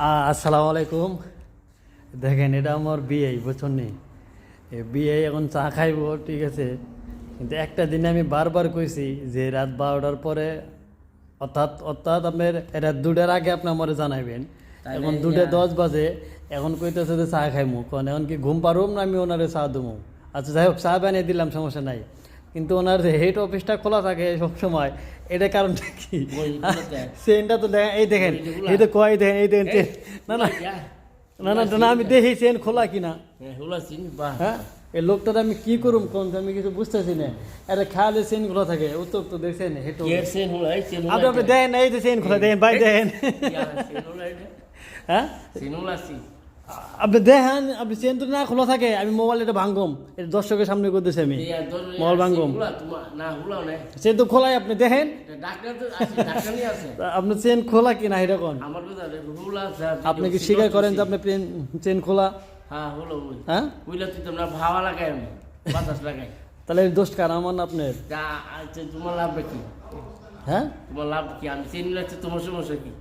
আসসালামু আলাইকুম। দেখেন এটা আমার বিয়ে, বুঝছেন নি? বিয়ে এখন চা খাইব, ঠিক আছে, কিন্তু একটা দিনে আমি বারবার কইছি যে রাত 12টার পরে, অর্থাৎ অর্থাৎ আপনার রাত 2টার আগে আপনি আমার জানাইবেন। এখন 2:10 বাজে, এখন কইতেছে যে চা খাইমু, কারণ এখন কি ঘুম পারুম না আমি ওনারে চা দেবো? আচ্ছা যাই হোক, চা বানিয়ে দিলাম, সমস্যা নাই। কিন্তু ওনার যে হেড অফিসটা খোলা থাকে সবসময়, এটা কারণটা কি? চেনটা তো দেখেন, এই দেখেন, এই তো কয় দেখেন, এই দেখেন চেন। না না না না না, আমি দেখি চেন খোলা কিনা। হ্যাঁ, এই লোকটার আমি কি করুম কোন, আমি কিছু বুঝতেছি না। এটা খালে চেন খোলা থাকে, উত্তর তো দেখছেন হেড আপনি আপনি দেখেন, এই যে চেন খোলা দেখেন ভাই, দেখেন। হ্যাঁ, আপনি দেখেন, আপনি চেন তো না খোলা থাকে, আমি মোবাইল এটা ভাঙ্গম, এটা দর্শকের সামনে করতেছি আমি মোবাইল ভাঙ্গম, চেন তো খোলাই, আপনি দেখেন আপনার চেন খোলা কিনা এরকম। আপনি কি স্বীকার করেন যে আপনি চেন খোলা? হ্যাঁ, তাহলে দোষ কার, আমার না আপনার? তোমার লাভ কি? হ্যাঁ, তোমার লাভ কি? আমি চেন লাগছে, তোমার সমস্যা কি?